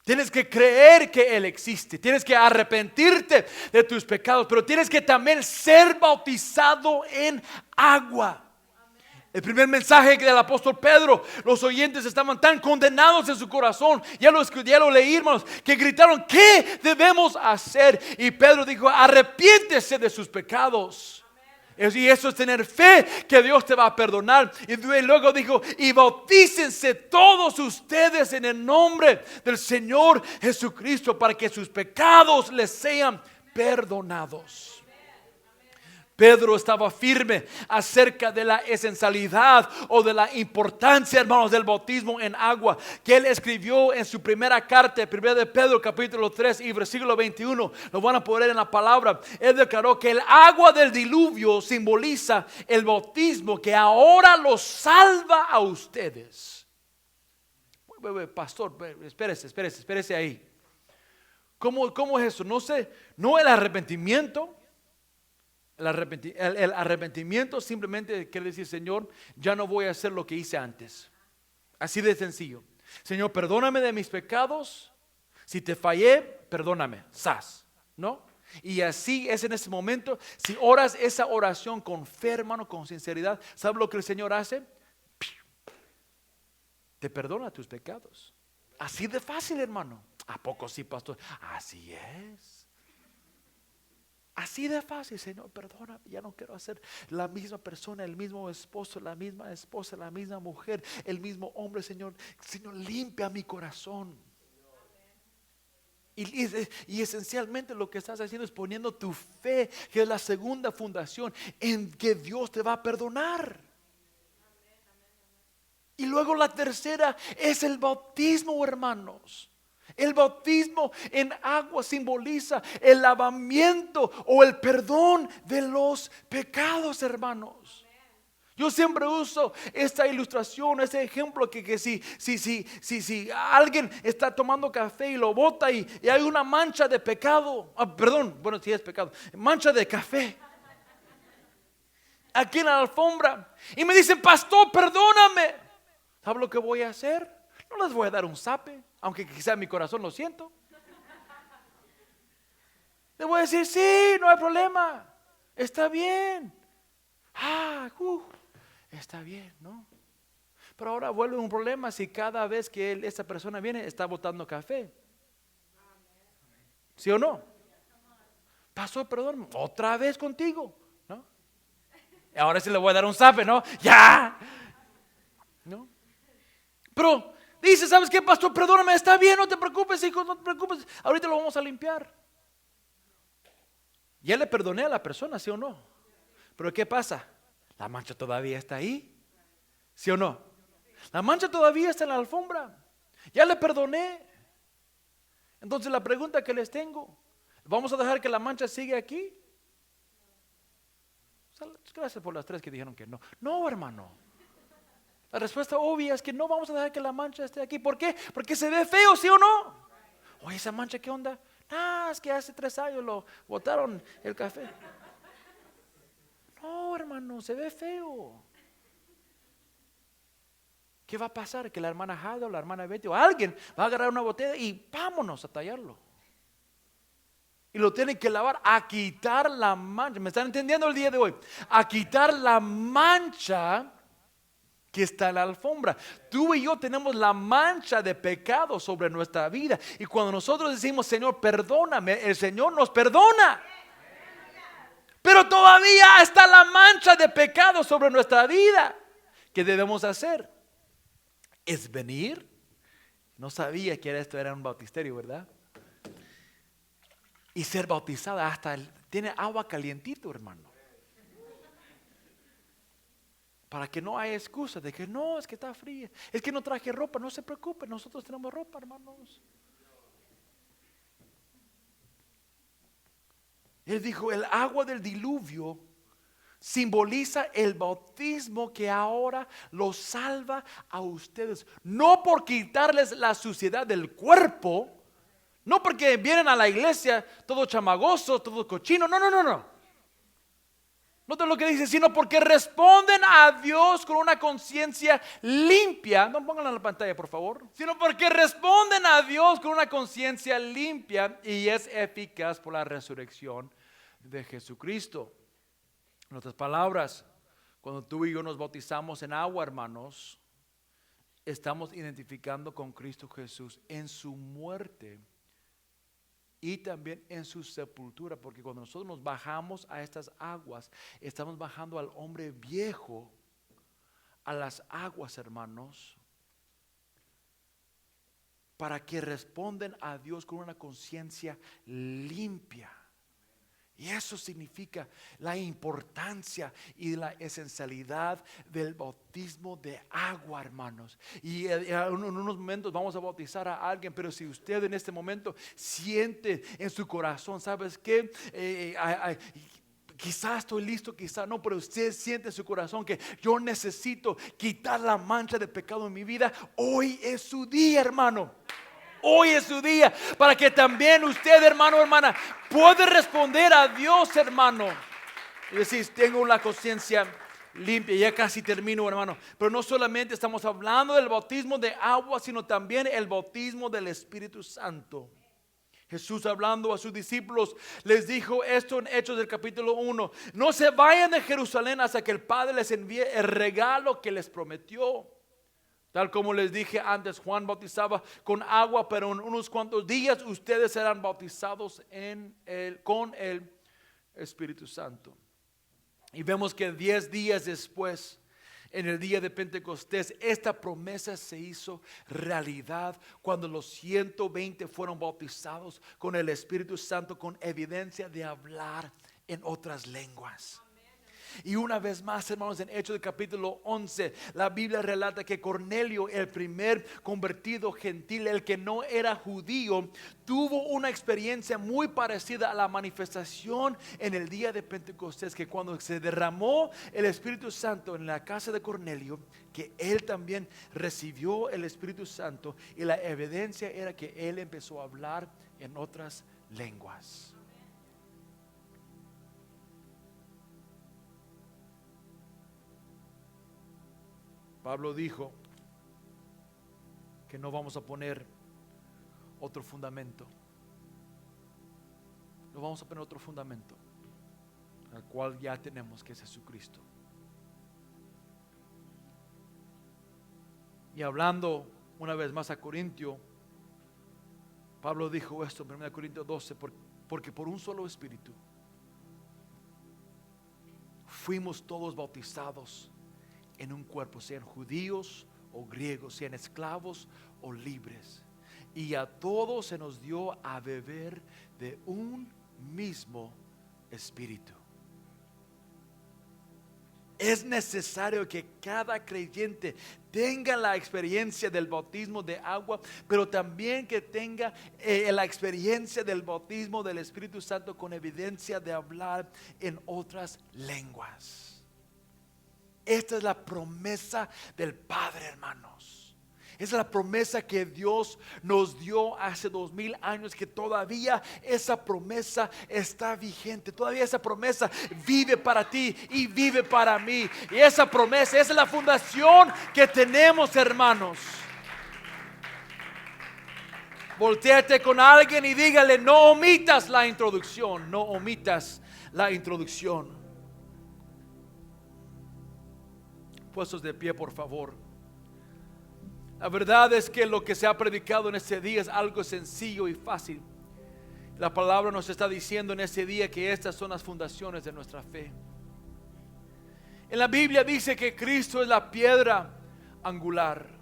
Tienes que creer que Él existe, tienes que arrepentirte de tus pecados, pero tienes que también ser bautizado en agua. El primer mensaje del apóstol Pedro, los oyentes estaban tan condenados en su corazón, ya lo leí, hermanos, que gritaron: ¿qué debemos hacer? Y Pedro dijo: arrepiéntese de sus pecados. Y eso es tener fe que Dios te va a perdonar. Y luego dijo: y bautícense todos ustedes en el nombre del Señor Jesucristo, para que sus pecados les sean perdonados. Pedro estaba firme acerca de la esencialidad o de la importancia, hermanos, del bautismo en agua, que él escribió en su primera carta, 1 de Pedro capítulo 3 y versículo 21. Lo van a poner en la palabra. Él declaró que el agua del diluvio simboliza el bautismo que ahora los salva a ustedes. Pastor, espérese ahí. ¿Cómo es eso? No sé, no el arrepentimiento. El arrepentimiento simplemente quiere decir: Señor, ya no voy a hacer lo que hice antes. Así de sencillo. Señor, perdóname de mis pecados. Si te fallé, perdóname. Sas, ¿no? Y así es en ese momento. Si oras esa oración con fe, hermano, con sinceridad, ¿sabes lo que el Señor hace? Te perdona tus pecados. Así de fácil, hermano. ¿A poco sí, pastor? Así es. Así de fácil. Señor, perdona, ya no quiero ser la misma persona, el mismo esposo, la misma esposa, la misma mujer, el mismo hombre. Señor, limpia mi corazón. Y esencialmente lo que estás haciendo es poniendo tu fe, que es la segunda fundación, en que Dios te va a perdonar. Y luego la tercera es el bautismo, hermanos. El bautismo en agua simboliza el lavamiento o el perdón de los pecados, hermanos. Yo siempre uso esta ilustración, este ejemplo, que si alguien está tomando café y lo bota y hay una mancha de pecado, perdón, bueno, si es pecado, mancha de café aquí en la alfombra, y me dicen: pastor, perdóname. ¿Sabe lo que voy a hacer? No les voy a dar un zape, aunque quizá en mi corazón lo siento. Les voy a decir: sí, no hay problema, está bien. Está bien, ¿no? Pero ahora vuelve un problema si cada vez que esta persona viene está botando café. ¿Sí o no? Pasó, perdón, otra vez contigo, ¿no? Ahora sí le voy a dar un zape, ¿no? ¡Ya! ¿No? Pero dice: ¿sabes qué, pastor? Perdóname, está bien, no te preocupes, hijo, no te preocupes, ahorita lo vamos a limpiar. Ya le perdoné a la persona, ¿sí o no? Pero ¿qué pasa? La mancha todavía está ahí, ¿sí o no? La mancha todavía está en la alfombra. Ya le perdoné. Entonces la pregunta que les tengo: ¿vamos a dejar que la mancha siga aquí? Gracias por las tres que dijeron que no. No, hermano. La respuesta obvia es que no vamos a dejar que la mancha esté aquí. ¿Por qué? Porque se ve feo, ¿sí o no? Oye, esa mancha, ¿qué onda? Es que hace 3 años lo botaron el café. No, hermano, se ve feo. ¿Qué va a pasar? Que la hermana Jada o la hermana Betty o alguien va a agarrar una botella y vámonos a tallarlo. Y lo tienen que lavar, a quitar la mancha. ¿Me están entendiendo el día de hoy? A quitar la mancha que está en la alfombra. Tú y yo tenemos la mancha de pecado sobre nuestra vida. Y cuando nosotros decimos: Señor, perdóname, el Señor nos perdona. Pero todavía está la mancha de pecado sobre nuestra vida. ¿Qué debemos hacer? Es venir. No sabía que esto era un bautisterio, ¿verdad? Y ser bautizada tiene agua calientito, hermano. Para que no haya excusa de que no, es que está fría, es que no traje ropa. No se preocupe, nosotros tenemos ropa, hermanos. Él dijo: el agua del diluvio simboliza el bautismo que ahora los salva a ustedes. No por quitarles la suciedad del cuerpo, no porque vienen a la iglesia todo chamagoso, todo cochino. No. Nota lo que dice: sino porque responden a Dios con una conciencia limpia. No pongan en la pantalla, por favor. Sino porque responden a Dios con una conciencia limpia y es eficaz por la resurrección de Jesucristo. En otras palabras, cuando tú y yo nos bautizamos en agua, hermanos, estamos identificando con Cristo Jesús en su muerte y también en su sepultura, porque cuando nosotros nos bajamos a estas aguas, estamos bajando al hombre viejo a las aguas, hermanos, para que respondan a Dios con una conciencia limpia. Y eso significa la importancia y la esencialidad del bautismo de agua, hermanos. Y en unos momentos vamos a bautizar a alguien, pero si usted en este momento siente en su corazón, ¿sabes qué? Quizás estoy listo, quizás no, pero usted siente en su corazón que yo necesito quitar la mancha de pecado en mi vida. Hoy es su día, hermano. Hoy es su día para que también usted, hermano, hermana, puede responder a Dios, hermano. Y decir, tengo una conciencia limpia. Ya casi termino, hermano. Pero no solamente estamos hablando del bautismo de agua, sino también el bautismo del Espíritu Santo. Jesús, hablando a sus discípulos, les dijo esto en Hechos del capítulo 1. No se vayan de Jerusalén hasta que el Padre les envíe el regalo que les prometió. Tal como les dije antes, Juan bautizaba con agua, pero en unos cuantos días ustedes serán bautizados con el Espíritu Santo. Y vemos que 10 días después, en el día de Pentecostés, esta promesa se hizo realidad cuando los 120 fueron bautizados con el Espíritu Santo, con evidencia de hablar en otras lenguas. Y una vez más, hermanos, en Hechos del capítulo 11, la Biblia relata que Cornelio, el primer convertido gentil, el que no era judío, tuvo una experiencia muy parecida a la manifestación en el día de Pentecostés, que cuando se derramó el Espíritu Santo en la casa de Cornelio, que él también recibió el Espíritu Santo, y la evidencia era que él empezó a hablar en otras lenguas. Pablo dijo que no vamos a poner otro fundamento. No vamos a poner otro fundamento, al cual ya tenemos, que es Jesucristo. Y hablando una vez más a Corintio, Pablo dijo esto en 1 Corintios 12, porque por un solo espíritu fuimos todos bautizados en un cuerpo, sean judíos o griegos, sean esclavos o libres, y a todos se nos dio a beber de un mismo espíritu. Es necesario que cada creyente tenga la experiencia del bautismo de agua, pero también que tenga la experiencia del bautismo del Espíritu Santo, con evidencia de hablar en otras lenguas. Esta es la promesa del Padre, hermanos. Esa es la promesa que Dios nos dio hace 2000 años, que todavía esa promesa está vigente. Todavía esa promesa vive para ti y vive para mí. Y esa promesa, esa es la fundación que tenemos, hermanos. Voltéate con alguien y dígale, no omitas la introducción, no omitas la introducción. Puestos de pie, por favor. La verdad es que lo que se ha predicado en este día es algo sencillo y fácil. La palabra nos está diciendo en este día que estas son las fundaciones de nuestra fe. En la Biblia dice que Cristo es la piedra angular.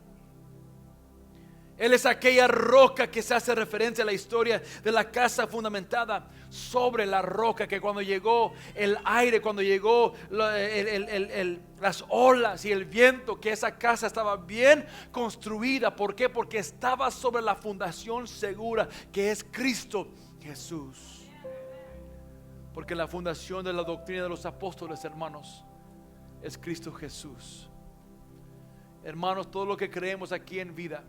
Él es aquella roca que se hace referencia a la historia de la casa fundamentada sobre la roca, que cuando llegó el aire, cuando llegó las olas y el viento, que esa casa estaba bien construida. ¿Por qué? Porque estaba sobre la fundación segura, que es Cristo Jesús. Porque la fundación de la doctrina de los apóstoles, hermanos, es Cristo Jesús. Hermanos, todo lo que creemos aquí en vida,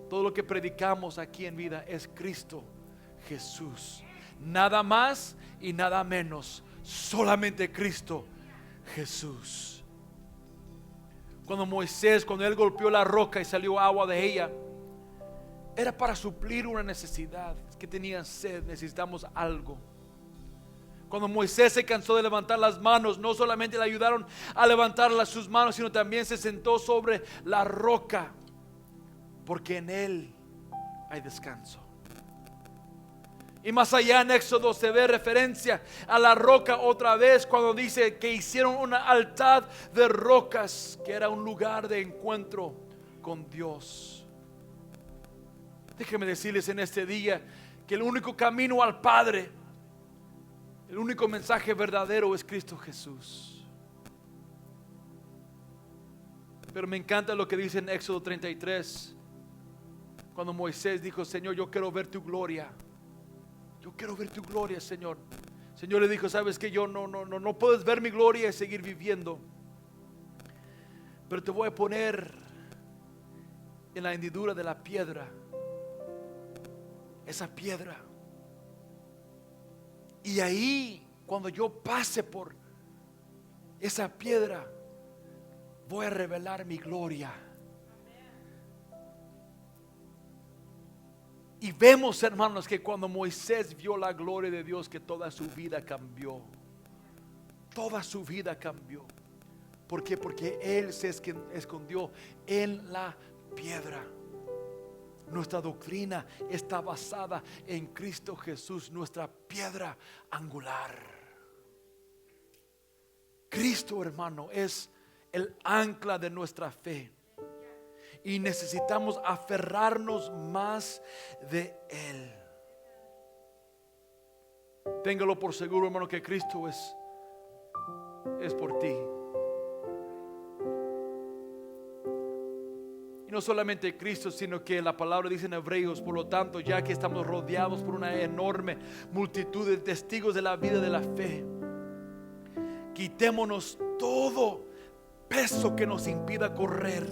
todo lo que predicamos aquí en vida, es Cristo Jesús. Nada más y nada menos, solamente Cristo Jesús. Cuando Moisés, cuando él golpeó la roca y salió agua de ella, era para suplir una necesidad. Es que tenían sed, necesitamos algo. Cuando Moisés se cansó de levantar las manos, no solamente le ayudaron a levantar sus manos, sino también se sentó sobre la roca, porque en Él hay descanso. Y más allá en Éxodo se ve referencia a la roca otra vez, cuando dice que hicieron un altar de rocas, que era un lugar de encuentro con Dios. Déjenme decirles en este día que el único camino al Padre, El único mensaje verdadero es Cristo Jesús. Pero me encanta lo que dice en Éxodo 33, cuando Moisés dijo: Señor, yo quiero ver tu gloria. Yo quiero ver tu gloria, Señor. El Señor le dijo: sabes que yo no puedes ver mi gloria y seguir viviendo, pero te voy a poner en la hendidura de la piedra, esa piedra, y ahí cuando yo pase por esa piedra voy a revelar mi gloria. Y vemos, hermanos, que cuando Moisés vio la gloria de Dios, que toda su vida cambió. Toda su vida cambió. ¿Por qué? Porque Él se escondió en la piedra. Nuestra doctrina está basada en Cristo Jesús, nuestra piedra angular. Cristo, hermano, es el ancla de nuestra fe. Y necesitamos aferrarnos más de Él. Téngalo por seguro, hermano, que Cristo es por ti. Y no solamente Cristo, sino que la palabra dice en Hebreos: por lo tanto, ya que estamos rodeados por una enorme multitud de testigos de la vida de la fe, quitémonos todo peso que nos impida correr,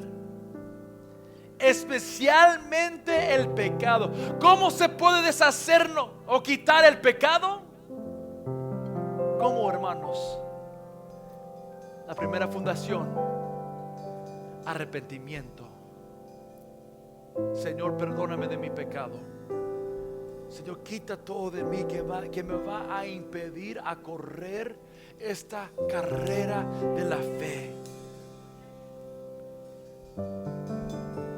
especialmente el pecado. ¿Cómo se puede deshacernos o quitar el pecado? ¿Cómo, hermanos? La primera fundación: arrepentimiento. Señor, perdóname de mi pecado. Señor, quita todo de mí que me va a impedir a correr esta carrera de la fe.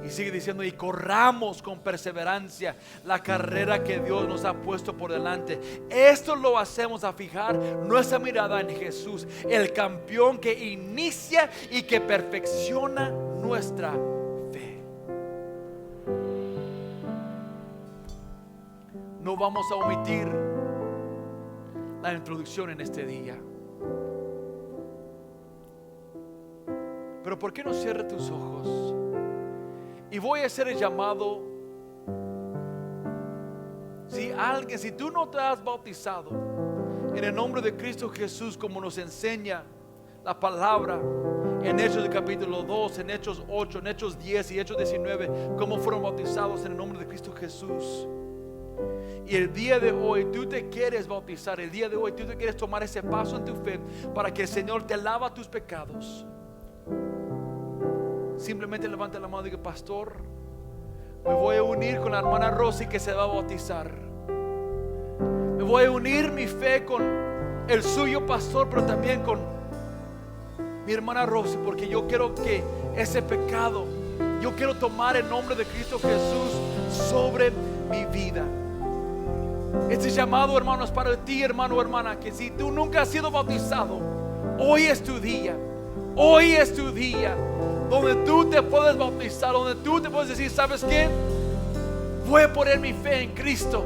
Y sigue diciendo: y corramos con perseverancia la carrera que Dios nos ha puesto por delante. Esto lo hacemos a fijar nuestra mirada en Jesús, el campeón que inicia y que perfecciona nuestra fe. No vamos a omitir la introducción en este día. Pero ¿por qué no cierras tus ojos? Y voy a hacer el llamado. Si tú no te has bautizado en el nombre de Cristo Jesús, como nos enseña la palabra en Hechos del capítulo 2, en Hechos 8, en Hechos 10 y Hechos 19, cómo fueron bautizados en el nombre de Cristo Jesús. Y el día de hoy tú te quieres bautizar, el día de hoy tú te quieres tomar ese paso en tu fe para que el Señor te lava tus pecados. Simplemente levanta la mano y diga: pastor, me voy a unir con la hermana Rosy que se va a bautizar. Me voy a unir mi fe con el suyo, pastor, pero también con mi hermana Rosy, porque yo quiero que ese pecado, yo quiero tomar el nombre de Cristo Jesús sobre mi vida. Este llamado, hermanos, para ti, hermano o hermana, que si tú nunca has sido bautizado, hoy es tu día. Hoy es tu día donde tú te puedes bautizar, donde tú te puedes decir: ¿sabes qué? Voy a poner mi fe en Cristo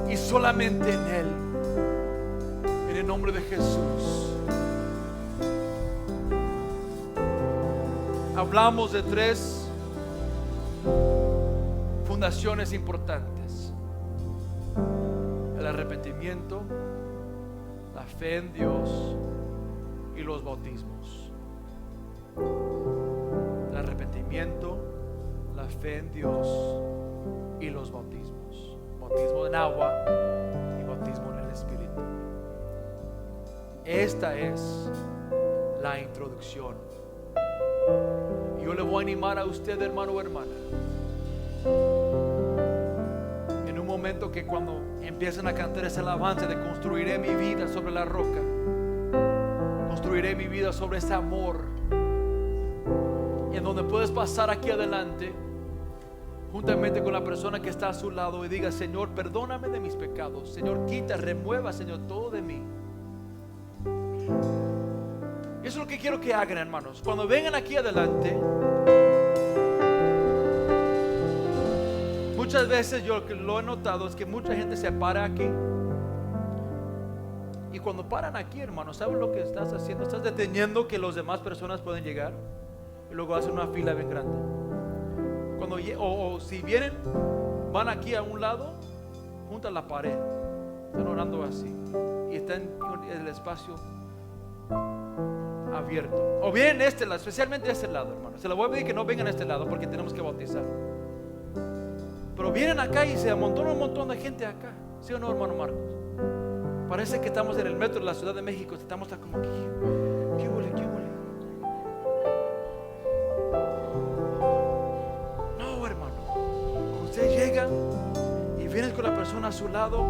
y solamente en Él, en el nombre de Jesús. Hablamos de 3 fundaciones importantes: el arrepentimiento, la fe en Dios y los bautismos. El arrepentimiento, la fe en Dios y los bautismos. Bautismo en agua y bautismo en el Espíritu. Esta es la introducción. Yo le voy a animar a usted, hermano o hermana, en un momento que cuando empiecen a cantar ese alabanza de construiré mi vida sobre la roca, construiré mi vida sobre ese amor, y en donde puedes pasar aquí adelante juntamente con la persona que está a su lado y diga: Señor, perdóname de mis pecados. Señor, quita, remueva, Señor, todo de mí. Eso es lo que quiero que hagan, hermanos. Cuando vengan aquí adelante, muchas veces yo lo que lo he notado es que mucha gente se para aquí Y cuando paran aquí, hermano, ¿sabes lo que estás haciendo? Estás deteniendo que las demás personas pueden llegar. Y luego hacen una fila bien grande. Cuando, o si vienen, van aquí a un lado, junto a la pared. Están orando así. Y están en el espacio abierto. O vienen este lado, especialmente este lado, hermano. Se lo voy a pedir que no vengan a este lado porque tenemos que bautizar. Pero vienen acá y se amontona un montón de gente acá. ¿Sí o no, hermano Marcos? Parece que estamos en el metro de la Ciudad de México. Estamos como aquí. ¿Qué huele? ¿Qué huele? No, hermano. Cuando usted llega y viene con la persona a su lado,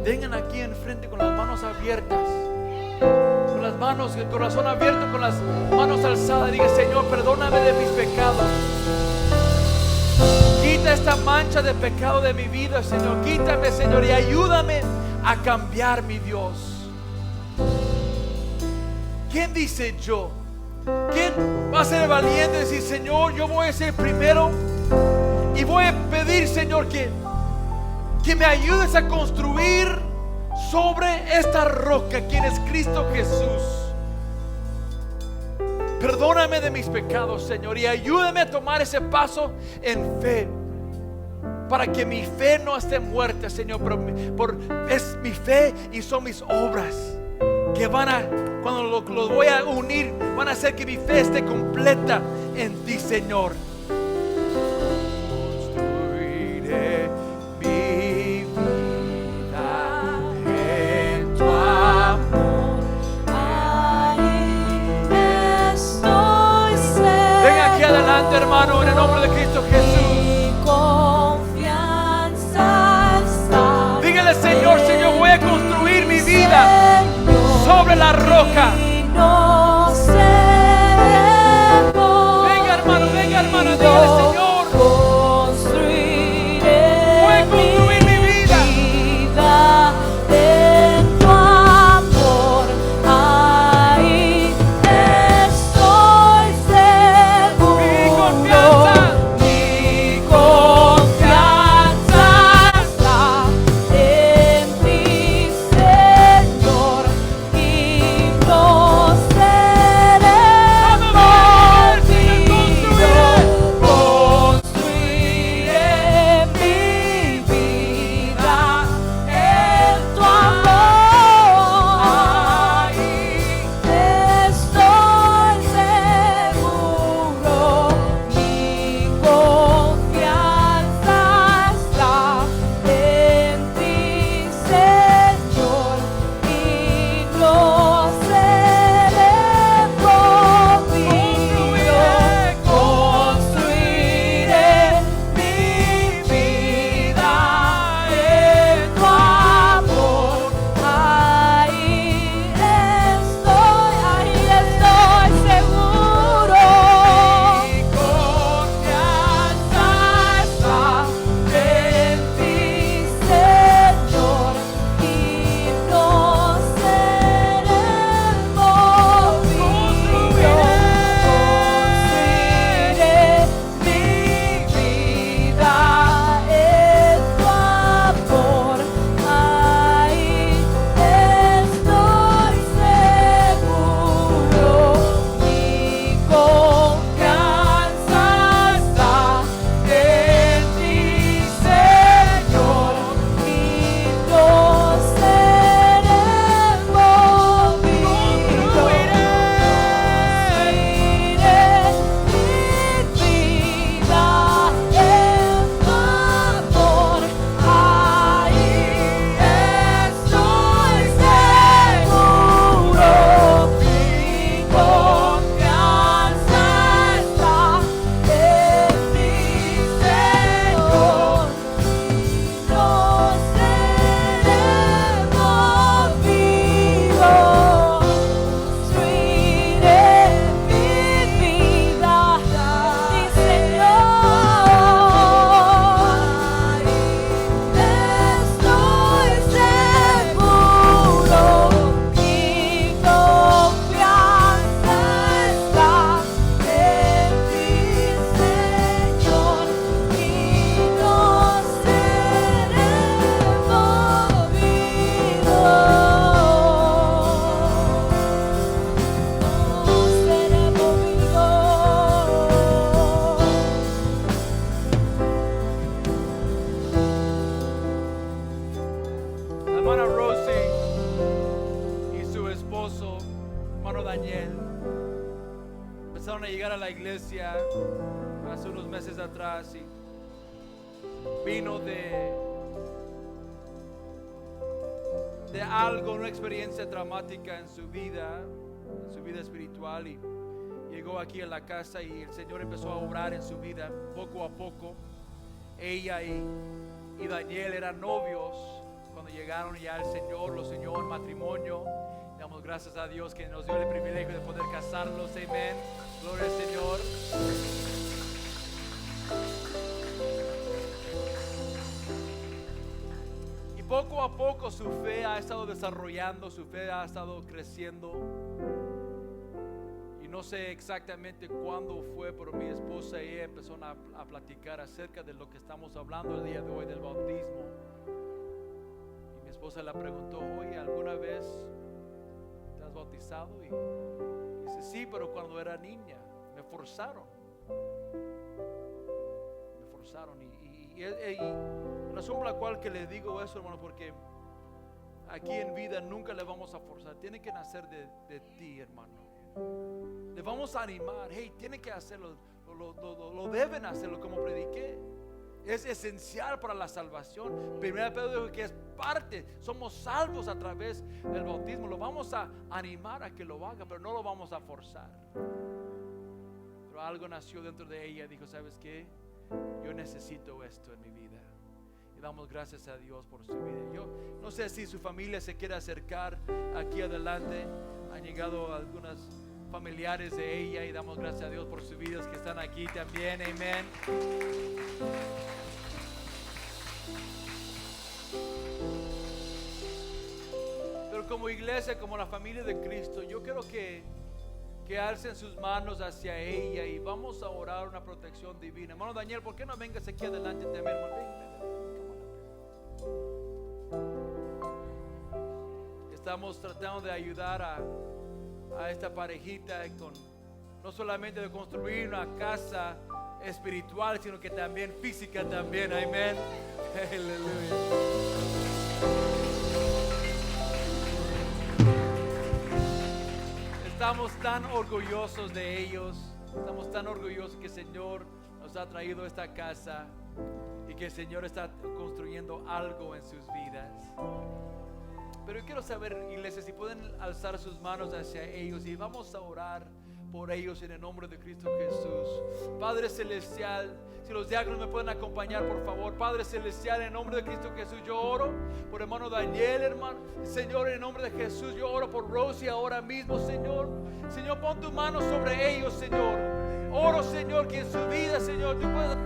vengan aquí enfrente con las manos abiertas, con las manos, el corazón abierto, con las manos alzadas. Diga: Señor, perdóname de mis pecados. Quita esta mancha de pecado de mi vida, Señor. Quítame, Señor, y ayúdame a cambiar, mi Dios. ¿Quién dice yo? ¿Quién va a ser valiente y decir: Señor, yo voy a ser primero y voy a pedir, Señor, que me ayudes a construir sobre esta roca, quien es Cristo Jesús? Perdóname de mis pecados, Señor, y ayúdame a tomar ese paso en fe, para que mi fe no esté muerta, Señor, pero es mi fe y son mis obras que van a, cuando los voy a unir, van a hacer que mi fe esté completa en ti, Señor. Construiré mi vida en tu amor. Ahí estoy seguro. Ven aquí adelante, hermano, en el nombre de Cristo Jesús. Dígale: Señor, Señor, voy a construir mi vida sobre la roca. Venga, hermano, dígale: Señor, voy a construir mi vida en tu amor. Ahí estoy seguro. Mi confianza está en ti, Señor, y no sé. a llegar a la iglesia hace unos meses atrás y vino de algo, una experiencia dramática en su vida espiritual, y llegó aquí a la casa y el Señor empezó a obrar en su vida poco a poco. Ella y Daniel eran novios cuando llegaron ya el Señor, los enseñó en matrimonio. Damos gracias a Dios que nos dio el privilegio de poder casarlos. Amén. Gloria al Señor. Y poco a poco su fe ha estado desarrollando, su fe ha estado creciendo. Y no sé exactamente cuándo fue, pero mi esposa y ella empezaron a platicar acerca de lo que estamos hablando el día de hoy, del bautismo. Y mi esposa le preguntó: oye, ¿alguna vez te has bautizado? Y dice: sí, pero cuando era niña me forzaron. Y la razón por la cual que le digo eso, hermano, porque aquí en vida nunca le vamos a forzar. Tiene que nacer de ti, hermano. Le vamos a animar. Hey, tiene que hacerlo. Lo deben hacerlo, como prediqué. Es esencial para la salvación. Primera Pedro dijo que es parte. Somos salvos a través del bautismo. Lo vamos a animar a que lo haga, pero no lo vamos a forzar. Pero algo nació dentro de ella. Dijo: ¿sabes qué? Yo necesito esto en mi vida. Y damos gracias a Dios por su vida. Yo no sé si su familia se quiere acercar aquí adelante. Han llegado algunas familiares de ella y damos gracias a Dios por sus vidas que están aquí también. Amén. Pero como iglesia, como la familia de Cristo, yo quiero que alcen sus manos hacia ella y vamos a orar una protección divina. Hermano Daniel, ¿por qué no vengas aquí adelante también, hermano? Ven. Estamos tratando de ayudar a esta parejita con no solamente de construir una casa espiritual, sino que también física también. Amén. Aleluya. Estamos tan orgullosos de ellos. Estamos tan orgullosos que el Señor nos ha traído esta casa y que el Señor está construyendo algo en sus vidas. Pero yo quiero saber, iglesia, si pueden alzar sus manos hacia ellos y vamos a orar por ellos en el nombre de Cristo Jesús. Padre Celestial, si los diáconos me pueden acompañar, por favor. Padre Celestial, en el nombre de Cristo Jesús, yo oro por hermano Daniel, hermano. Señor, en el nombre de Jesús, yo oro por Rosie ahora mismo, Señor. Señor, pon tu mano sobre ellos, Señor. Oro, Señor, que en su vida, Señor, tú puedas...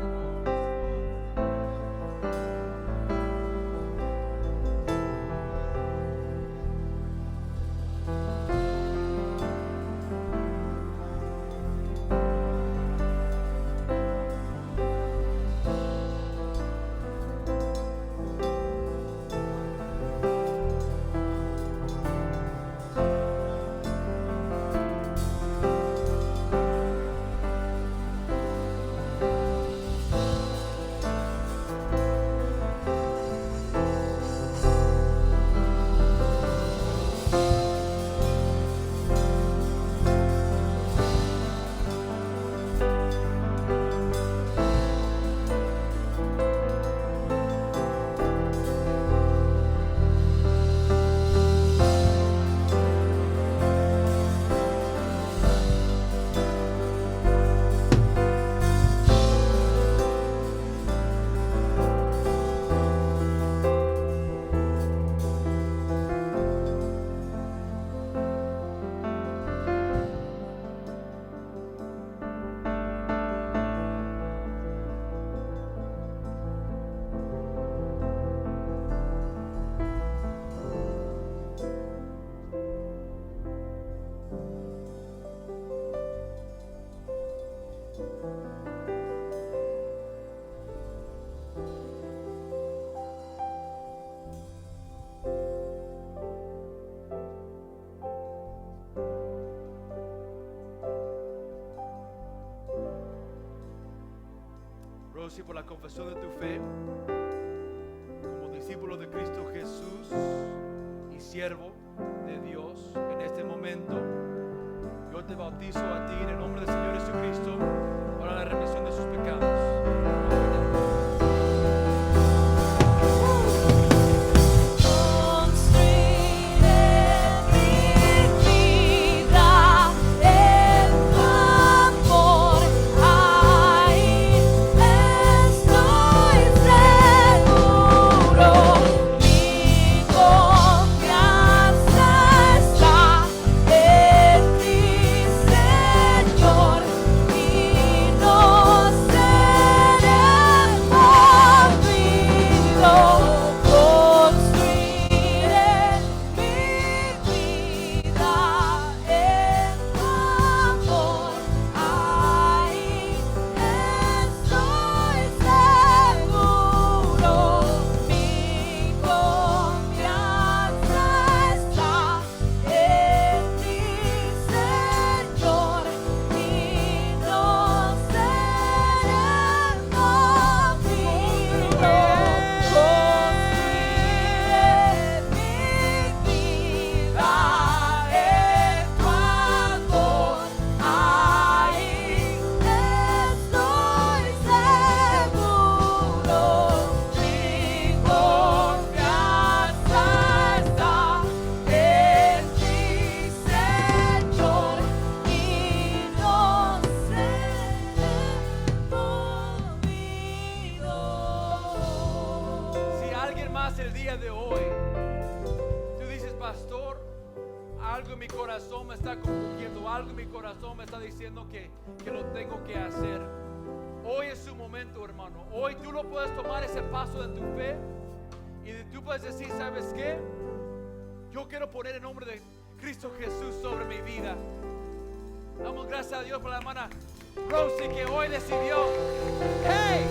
Rosy, por la confesión de tu fe como discípulo de Cristo Jesús y siervo de Dios en este momento, yo Yo te bautizo a ti en el nombre del Señor Jesucristo para la remisión de sus pecados. El día de hoy tú dices, pastor, algo en mi corazón me está confundiendo, algo en mi corazón me está diciendo que lo tengo que hacer. Hoy es su momento, hermano. Hoy tú lo puedes tomar ese paso de tu fe y tú puedes decir, ¿sabes qué? Yo quiero poner el nombre de Cristo Jesús sobre mi vida. Damos gracias a Dios por la hermana Rosie que hoy decidió, hey,